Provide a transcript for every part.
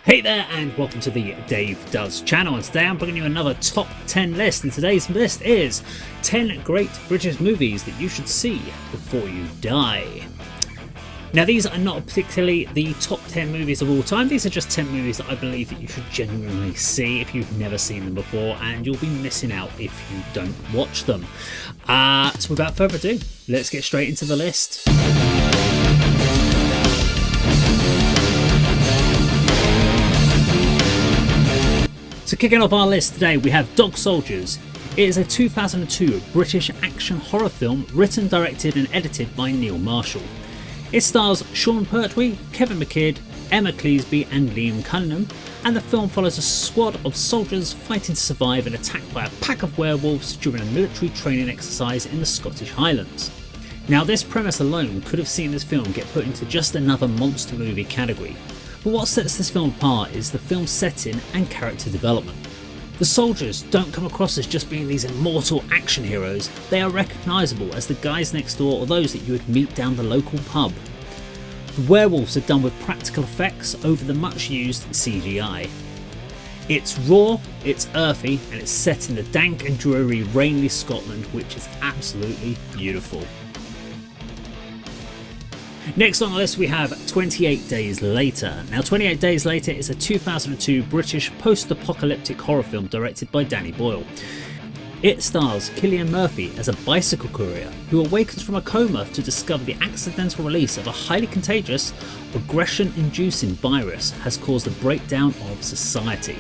Hey there and welcome to the Dave Does channel, and today I'm bringing you another top 10 list, and today's list is 10 great British movies that you should see before you die. Now these are not particularly the top 10 movies of all time, these are just 10 movies that I believe that you should genuinely see if you've never seen them before, and you'll be missing out if you don't watch them. So without further ado, let's get straight into the list. So kicking off our list today, we have Dog Soldiers. It is a 2002 British action horror film written, directed and edited by Neil Marshall. It stars Sean Pertwee, Kevin McKidd, Emma Cleasby and Liam Cunningham, and the film follows a squad of soldiers fighting to survive an attack by a pack of werewolves during a military training exercise in the Scottish Highlands. Now this premise alone could have seen this film get put into just another monster movie category. But what sets this film apart is the film's setting and character development. The soldiers don't come across as just being these immortal action heroes, they are recognisable as the guys next door or those that you would meet down the local pub. The werewolves are done with practical effects over the much used CGI. It's raw, it's earthy, and it's set in the dank and dreary rainy Scotland, which is absolutely beautiful. Next on the list we have 28 Days Later. Now 28 Days Later is a 2002 British post-apocalyptic horror film directed by Danny Boyle. It stars Cillian Murphy as a bicycle courier who awakens from a coma to discover the accidental release of a highly contagious, aggression-inducing virus has caused a breakdown of society.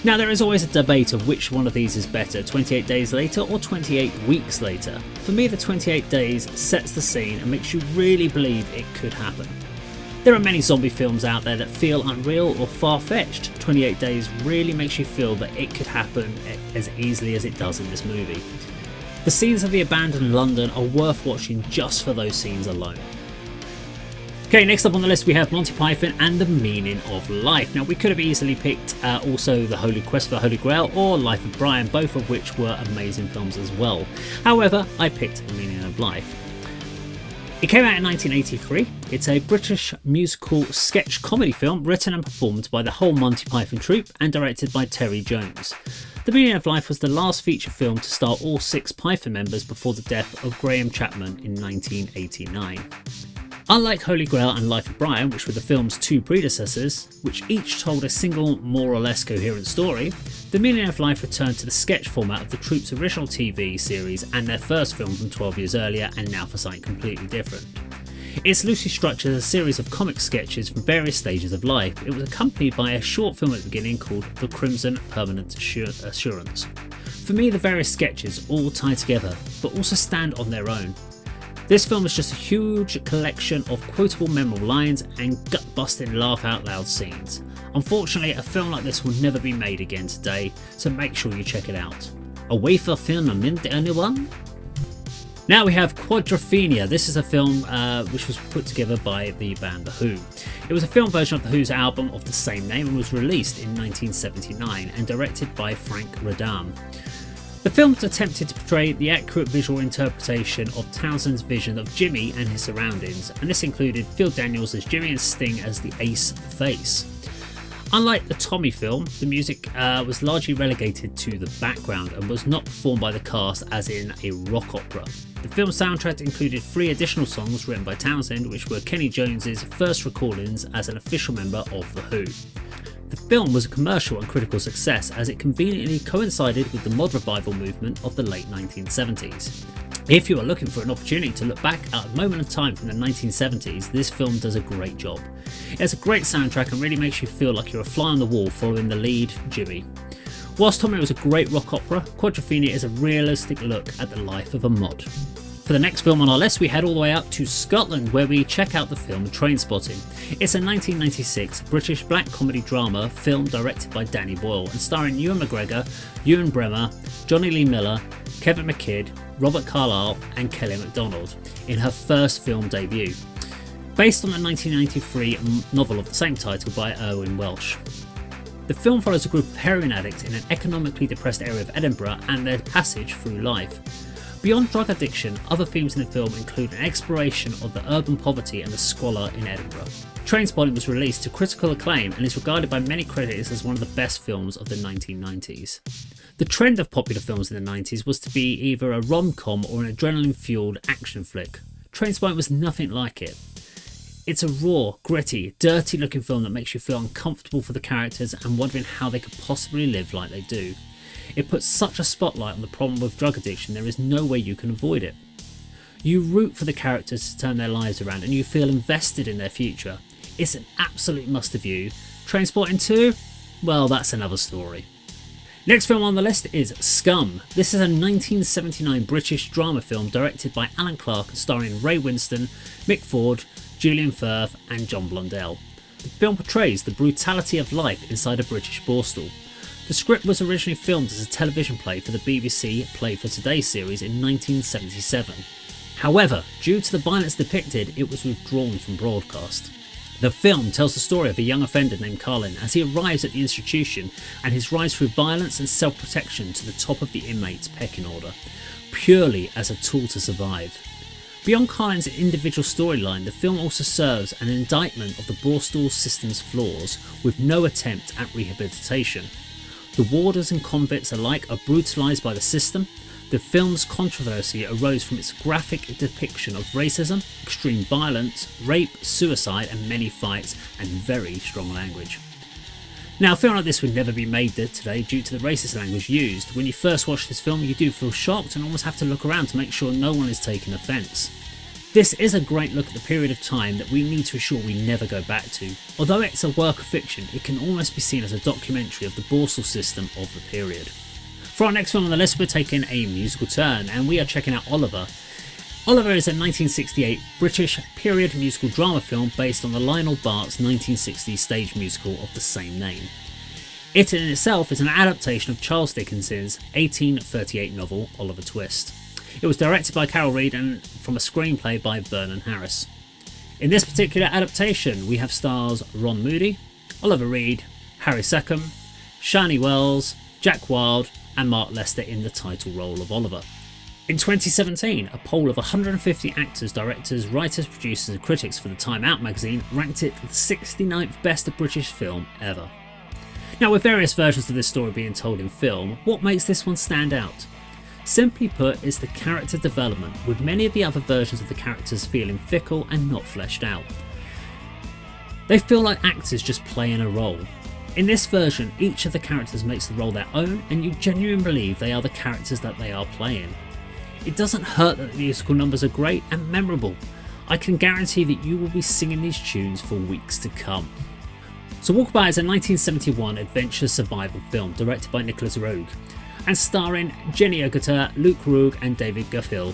Now there is always a debate of which one of these is better, 28 Days Later or 28 Weeks Later. For me, the 28 Days sets the scene and makes you really believe it could happen. There are many zombie films out there that feel unreal or far-fetched. 28 Days really makes you feel that it could happen as easily as it does in this movie. The scenes of the abandoned London are worth watching just for those scenes alone. Okay, next up on the list we have Monty Python and the Meaning of Life. Now we could have easily picked also The Holy Quest for the Holy Grail or Life of Brian, both of which were amazing films as well. However, I picked The Meaning of Life. It came out in 1983. It's a British musical sketch comedy film written and performed by the whole Monty Python troupe and directed by Terry Jones. The Meaning of Life was the last feature film to star all 6 Python members before the death of Graham Chapman in 1989. Unlike Holy Grail and Life of Brian, which were the film's 2 predecessors, which each told a single, more or less coherent story, The Meaning of Life returned to the sketch format of the troupe's original TV series and their first film from 12 years earlier, and now for something completely different. It's loosely structured as a series of comic sketches from various stages of life. It was accompanied by a short film at the beginning called The Crimson Permanent Assurance. For me, the various sketches all tie together, but also stand on their own. This film is just a huge collection of quotable memorable lines and gut-busting laugh-out-loud scenes. Unfortunately, a film like this will never be made again today, so make sure you check it out. A wafer film mint anyone? Now we have Quadrophenia. This is a film which was put together by the band The Who. It was a film version of The Who's album of the same name and was released in 1979 and directed by Frank Radam. The film attempted to portray the accurate visual interpretation of Townsend's vision of Jimmy and his surroundings, and this included Phil Daniels as Jimmy and Sting as the Ace Face. Unlike the Tommy film, the music was largely relegated to the background and was not performed by the cast as in a rock opera. The film's soundtrack included 3 additional songs written by Townsend, which were Kenny Jones's first recordings as an official member of The Who. The film was a commercial and critical success as it conveniently coincided with the mod revival movement of the late 1970s. If you are looking for an opportunity to look back at a moment of time from the 1970s, this film does a great job. It has a great soundtrack and really makes you feel like you're a fly on the wall following the lead, Jimmy. Whilst Tommy was a great rock opera, Quadrophenia is a realistic look at the life of a mod. For the next film on our list, we head all the way up to Scotland, where we check out the film Trainspotting. It's a 1996 British black comedy drama film directed by Danny Boyle and starring Ewan McGregor, Ewan Bremer, Johnny Lee Miller, Kevin McKidd, Robert Carlyle and Kelly MacDonald in her first film debut. Based on the 1993 novel of the same title by Irwin Welsh. The film follows a group of heroin addicts in an economically depressed area of Edinburgh and their passage through life. Beyond drug addiction, other themes in the film include an exploration of the urban poverty and the squalor in Edinburgh. Trainspotting was released to critical acclaim and is regarded by many critics as one of the best films of the 1990s. The trend of popular films in the 90s was to be either a rom-com or an adrenaline-fueled action flick. Trainspotting was nothing like it. It's a raw, gritty, dirty-looking film that makes you feel uncomfortable for the characters and wondering how they could possibly live like they do. It puts such a spotlight on the problem with drug addiction there is no way you can avoid it. You root for the characters to turn their lives around and you feel invested in their future. It's an absolute must-have-view. Trainspotting 2? Well, that's another story. Next film on the list is Scum. This is a 1979 British drama film directed by Alan Clark and starring Ray Winstone, Mick Ford, Julian Firth and John Blundell. The film portrays the brutality of life inside a British borstal. The script was originally filmed as a television play for the BBC Play for Today series in 1977. However, due to the violence depicted, it was withdrawn from broadcast. The film tells the story of a young offender named Carlin as he arrives at the institution and his rise through violence and self-protection to the top of the inmates' pecking order, purely as a tool to survive. Beyond Carlin's individual storyline, the film also serves an indictment of the borstal system's flaws, with no attempt at rehabilitation. The warders and convicts alike are brutalised by the system. The film's controversy arose from its graphic depiction of racism, extreme violence, rape, suicide and many fights, and very strong language. Now, a film like this would never be made today due to the racist language used. When you first watch this film, you do feel shocked and almost have to look around to make sure no one is taking offence. This is a great look at the period of time that we need to ensure we never go back to. Although it's a work of fiction, it can almost be seen as a documentary of the borstal system of the period. For our next film on the list, we're taking a musical turn and we are checking out Oliver. Oliver is a 1968 British period musical drama film based on the Lionel Bart's 1960s stage musical of the same name. It in itself is an adaptation of Charles Dickens's 1838 novel Oliver Twist. It was directed by Carol Reed and from a screenplay by Vernon Harris. In this particular adaptation, we have stars Ron Moody, Oliver Reed, Harry Seckham, Shani Wells, Jack Wilde and Mark Lester in the title role of Oliver. In 2017, a poll of 150 actors, directors, writers, producers and critics for the Time Out magazine ranked it the 69th best British film ever. Now, with various versions of this story being told in film, what makes this one stand out? Simply put, it's the character development, with many of the other versions of the characters feeling fickle and not fleshed out. They feel like actors just playing a role. In this version, each of the characters makes the role their own and you genuinely believe they are the characters that they are playing. It doesn't hurt that the musical numbers are great and memorable. I can guarantee that you will be singing these tunes for weeks to come. So Walkabout is a 1971 adventure survival film directed by Nicholas Roeg and starring Jenny Agutter, Luke Roeg and David Guffill.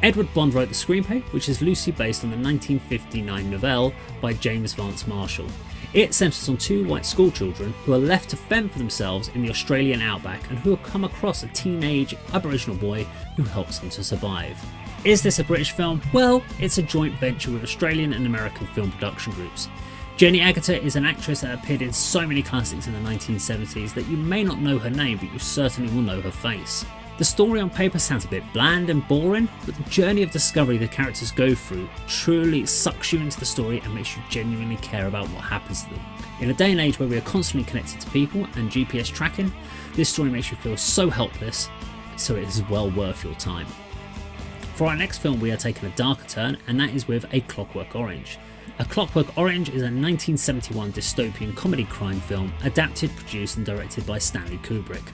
Edward Bond wrote the screenplay, which is loosely based on the 1959 novelle by James Vance Marshall. It centres on two white schoolchildren who are left to fend for themselves in the Australian outback and who have come across a teenage Aboriginal boy who helps them to survive. Is this a British film? Well, it's a joint venture with Australian and American film production groups. Jenny Agutter is an actress that appeared in so many classics in the 1970s that you may not know her name, but you certainly will know her face. The story on paper sounds a bit bland and boring, but the journey of discovery the characters go through truly sucks you into the story and makes you genuinely care about what happens to them. In a day and age where we are constantly connected to people and GPS tracking, this story makes you feel so helpless, so it is well worth your time. For our next film, we are taking a darker turn, and that is with A Clockwork Orange. A Clockwork Orange is a 1971 dystopian comedy crime film adapted, produced and directed by Stanley Kubrick,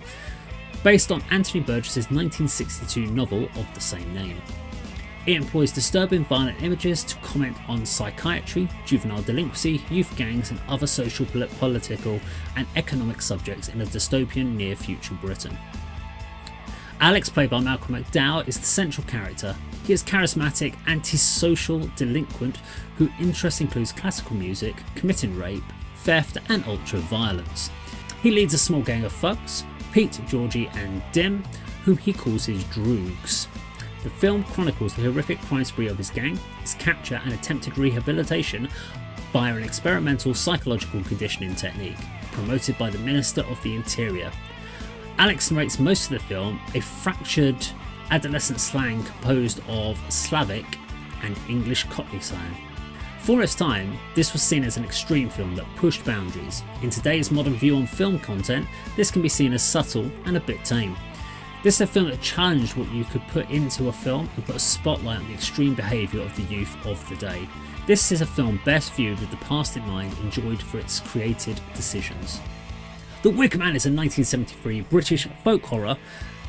based on Anthony Burgess's 1962 novel of the same name. It employs disturbing violent images to comment on psychiatry, juvenile delinquency, youth gangs and other social, political and economic subjects in a dystopian near-future Britain. Alex, played by Malcolm McDowell, is the central character. He is a charismatic, antisocial delinquent whose interest includes classical music, committing rape, theft and ultra-violence. He leads a small gang of thugs, Pete, Georgie and Dim, whom he calls his droogs. The film chronicles the horrific crime spree of his gang, his capture and attempted rehabilitation via an experimental psychological conditioning technique promoted by the Minister of the Interior. Alex narrates most of the film, a fractured adolescent slang composed of Slavic and English Cockney slang. For its time, this was seen as an extreme film that pushed boundaries. In today's modern view on film content, this can be seen as subtle and a bit tame. This is a film that challenged what you could put into a film and put a spotlight on the extreme behaviour of the youth of the day. This is a film best viewed with the past in mind, enjoyed for its created decisions. The Wickman is a 1973 British folk horror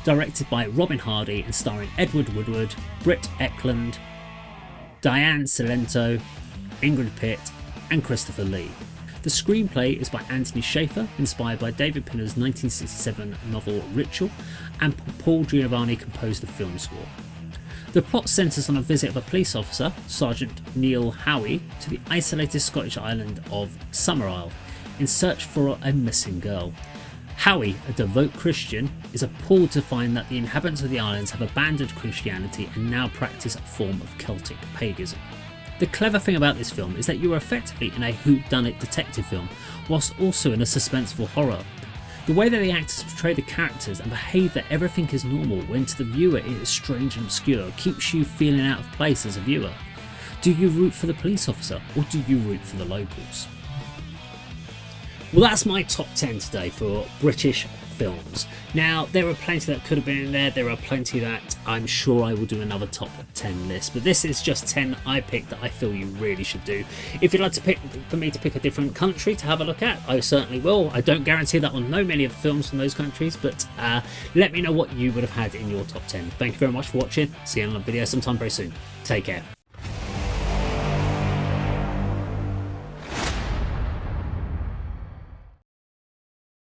directed by Robin Hardy and starring Edward Woodward, Britt Ekland, Diane Cilento, Ingrid Pitt and Christopher Lee. The screenplay is by Anthony Schaefer, inspired by David Pinner's 1967 novel Ritual, and Paul Giovanni composed the film score. The plot centres on a visit of a police officer, Sergeant Neil Howie, to the isolated Scottish island of Summerisle in search for a missing girl. Howie, a devout Christian, is appalled to find that the inhabitants of the islands have abandoned Christianity and now practice a form of Celtic paganism. The clever thing about this film is that you are effectively in a whodunit detective film, whilst also in a suspenseful horror. The way that the actors portray the characters and behave that everything is normal when to the viewer it is strange and obscure keeps you feeling out of place as a viewer. Do you root for the police officer or do you root for the locals? Well, that's my top 10 today for British films. Now, there are plenty that could have been in there. There are plenty that I'm sure I will do another top 10 list, but this is just 10 I picked that I feel you really should do. If you'd like to for me to pick a different country to have a look at, I certainly will. I don't guarantee that I'll know many of the films from those countries, but let me know what you would have had in your top 10. Thank you very much for watching. See you in another video sometime very soon. Take care.